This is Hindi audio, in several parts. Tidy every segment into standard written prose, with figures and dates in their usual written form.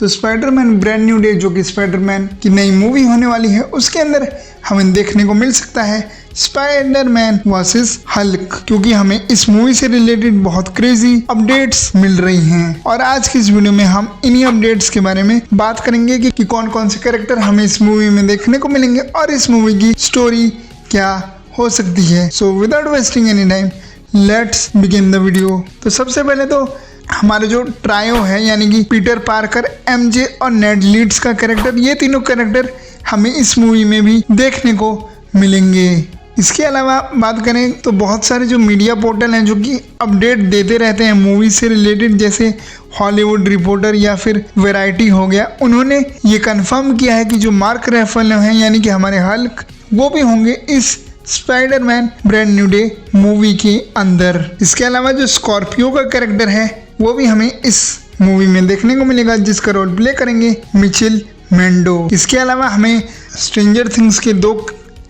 तो स्पाइडरमैन ब्रांड न्यू डे, जो कि स्पाइडरमैन की नई मूवी होने वाली है, उसके अंदर हमें देखने को मिल सकता है स्पाइडरमैन वर्सेस हल्क, क्योंकि हमें इस मूवी से रिलेटेड बहुत क्रेजी अपडेट्स मिल रही हैं। और आज की इस वीडियो में हम इन्हीं अपडेट्स के बारे में बात करेंगे कि कौन कौन से कैरेक्टर हमें इस मूवी में देखने को मिलेंगे और इस मूवी की स्टोरी क्या हो सकती है। So without wasting any time let's begin the video. तो सबसे पहले तो हमारे जो ट्रायो है, यानी कि पीटर पार्कर, एमजे और नेड लीड्स का कैरेक्टर, ये तीनों कैरेक्टर हमें इस मूवी में भी देखने को मिलेंगे। इसके अलावा बात करें तो बहुत सारे जो मीडिया पोर्टल हैं जो कि अपडेट देते रहते हैं मूवी से रिलेटेड, जैसे हॉलीवुड रिपोर्टर या फिर वैरायटी हो गया, उन्होंने ये कंफर्म किया है कि जो मार्क रेफेलो हैं यानी कि हमारे हल्क, वो भी होंगे इस Spiderman brand new day movie के अंदर। इसके अलावा जो स्कॉर्पियो का कैरेक्टर है वो भी हमें इस मूवी में देखने को मिलेगा, जिसका रोल प्ले करेंगे मिचेल मेंडो। इसके अलावा हमें स्ट्रेंजर थिंग्स के 2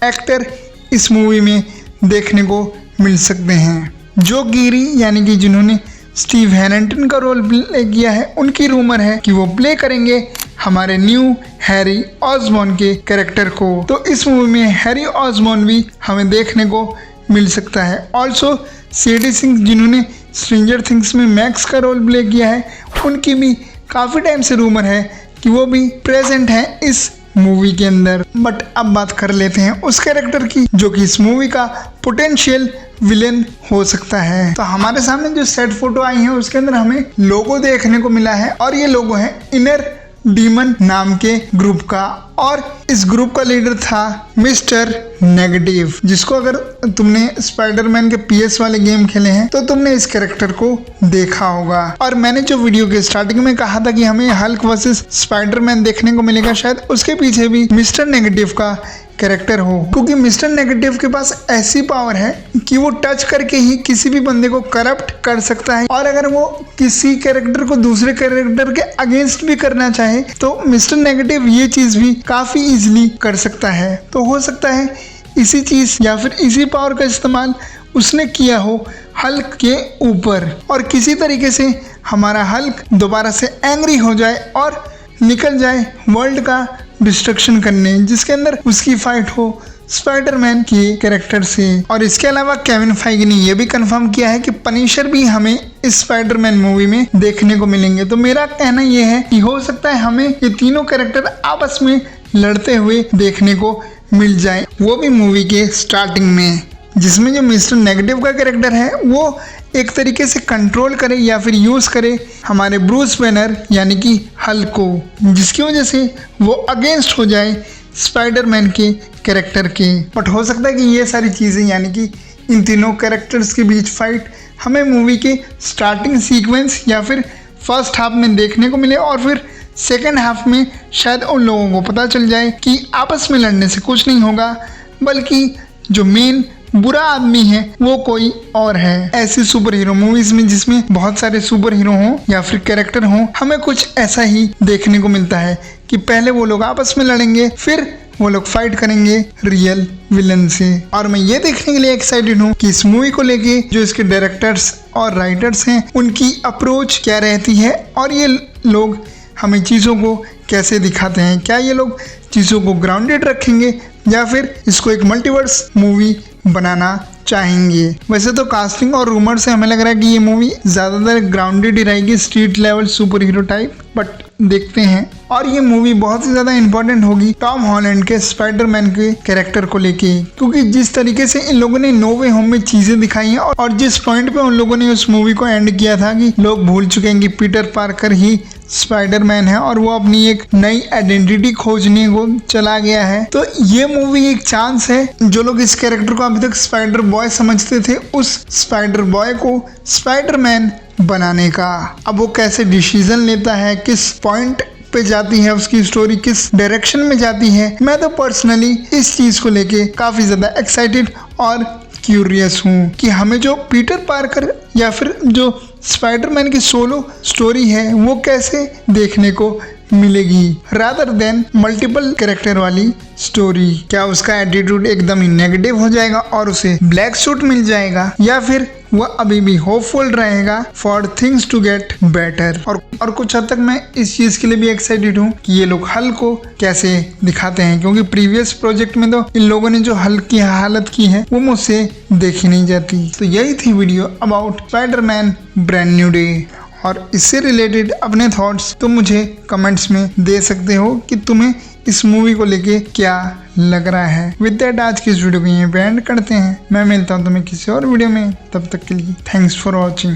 एक्टर इस मूवी में देखने को मिल सकते हैं। जो गिरी यानी कि जिन्होंने स्टीव हैरेंटन का रोल प्ले किया है, उनकी रूमर है कि वो प्ले करेंगे हमारे न्यू हैरी ऑसबॉर्न के कैरेक्टर को। तो इस मूवी में हैरी ऑसबॉर्न भी हमें देखने को मिल सकता है। ऑल्सो सेडी सिंह, जिन्होंने स्ट्रेंजर थिंग्स में मैक्स का रोल प्ले किया है, उनकी भी काफ़ी टाइम से रूमर है कि वो भी प्रेजेंट हैं इस मूवी के अंदर। बट अब बात कर लेते हैं उस कैरेक्टर की जो कि इस मूवी का पोटेंशियल विलेन हो सकता है। तो हमारे सामने जो सेट फोटो आई है उसके अंदर हमें लोगो देखने को मिला है, और ये लोगो है इनर डीमन नाम के ग्रुप का, और इस ग्रुप का लीडर था मिस्टर नेगेटिव, जिसको अगर तुमने स्पाइडरमैन के PS वाले गेम खेले हैं तो तुमने इस कैरेक्टर को देखा होगा। और मैंने जो वीडियो के स्टार्टिंग में कहा था कि हमें हल्क वर्सेस स्पाइडरमैन देखने को मिलेगा, शायद उसके पीछे भी मिस्टर नेगेटिव का कैरेक्टर हो, क्योंकि मिस्टर नेगेटिव के पास ऐसी पावर है कि वो टच करके ही किसी भी बंदे को करप्ट कर सकता है, और अगर वो किसी कैरेक्टर को दूसरे कैरेक्टर के अगेंस्ट भी करना चाहे तो मिस्टर नेगेटिव ये चीज भी काफी इजीली कर सकता है। तो हो सकता है इसी चीज या फिर इसी पावर का इस्तेमाल उसने किया हो हल्क के ऊपर, और किसी तरीके से हमारा हल्क दोबारा से एंग्री हो जाए और निकल जाए वर्ल्ड का डिस्ट्रक्शन करने, जिसके अंदर उसकी फाइट हो स्पाइडरमैन के कैरेक्टर से। और इसके अलावा केविन फाइगी ने यह भी कंफर्म किया है कि पनिशर भी हमें इस स्पाइडरमैन मूवी में देखने को मिलेंगे। तो मेरा कहना यह है कि हो सकता है हमें ये तीनों कैरेक्टर आपस में लड़ते हुए देखने को मिल जाए, वो भी मूवी के स्टार्टिंग में, जिसमें जो मिस्टर नेगेटिव का कैरेक्टर है वो एक तरीके से कंट्रोल करे या फिर यूज करे हमारे ब्रूस बैनर यानी कि हल्क को, जिसकी वजह से वो अगेंस्ट हो जाए स्पाइडरमैन के कैरेक्टर के। बट हो सकता है कि ये सारी चीज़ें यानी कि इन तीनों कैरेक्टर्स के बीच फाइट हमें मूवी के स्टार्टिंग सीक्वेंस या फिर फर्स्ट हाफ में देखने को मिले, और फिर सेकेंड हाफ में शायद उन लोगों को पता चल जाए कि आपस में लड़ने से कुछ नहीं होगा, बल्कि जो मेन बुरा आदमी है वो कोई और है। ऐसी सुपर हीरो मूवीज में जिसमें बहुत सारे सुपर हीरो हों या फिर कैरेक्टर हों, हमें कुछ ऐसा ही देखने को मिलता है कि पहले वो लोग आपस में लड़ेंगे, फिर वो लोग फाइट करेंगे रियल विलन से। और मैं ये देखने के लिए एक्साइटेड हूँ कि इस मूवी को लेके जो इसके डायरेक्टर्स और राइटर्स हैं उनकी अप्रोच क्या रहती है, और ये लोग हमें चीज़ों को कैसे दिखाते हैं। क्या ये लोग चीज़ों को ग्राउंडेड रखेंगे या फिर इसको एक मल्टीवर्स मूवी बनाना चाहेंगे। वैसे तो कास्टिंग और रूमर से हमें लग रहा है कि ये मूवी ज़्यादातर ग्राउंडेड ही रहेगी, street level super hero type, but देखते हैं। और ये मूवी बहुत ही ज़्यादा इंपॉर्टेंट होगी टॉम हॉलैंड के स्पाइडरमैन के कैरेक्टर को लेके, क्योंकि जिस तरीके से इन लोगों ने नो वे होम में चीज़ें दिखाई हैं और जिस पॉइंट पे उन लोगों ने उस मूवी को एंड किया था कि लोग भूल चुके हैं कि पीटर पार्कर ही स्पाइडरमैन है और वो अपनी एक नई आइडेंटिटी खोजने को चला गया है। तो ये मूवी एक चांस है, जो लोग इस कैरेक्टर को अभी तक स्पाइडर बॉय समझते थे उस स्पाइडर बॉय को स्पाइडरमैन बनाने का। अब वो कैसे डिसीजन लेता है, किस पॉइंट पे जाती है उसकी स्टोरी, किस डायरेक्शन में जाती है, मैं तो पर्सनली इस चीज को लेके काफी ज्यादा एक्साइटेड और क्यूरियस हूँ कि हमें जो पीटर पार्कर या फिर जो स्पाइडरमैन की सोलो स्टोरी है वो कैसे देखने को मिलेगी रादर देन मल्टीपल कैरेक्टर वाली स्टोरी। क्या उसका एटीट्यूड एकदम ही नेगेटिव हो जाएगा और उसे ब्लैक सूट मिल जाएगा, या फिर वह अभी भी होपफुल रहेगा for things to get better. और कुछ हद तक मैं इस चीज के लिए भी एक्साइटेड हूँ कि ये लोग हल्क को कैसे दिखाते हैं, क्योंकि प्रीवियस प्रोजेक्ट में तो इन लोगों ने जो हल्क की हालत की है वो मुझसे देखी नहीं जाती। तो यही थी video about Spiderman brand new day, और इससे रिलेटेड अपने थॉट्स तुम मुझे कमेंट्स में दे सकते हो कि तुम्हें इस मूवी को लेके क्या लग रहा है। विद दैट आज की इस वीडियो को यहीं पे एंड करते हैं। मैं मिलता हूँ तुम्हें किसी और वीडियो में, तब तक के लिए थैंक्स फॉर वॉचिंग।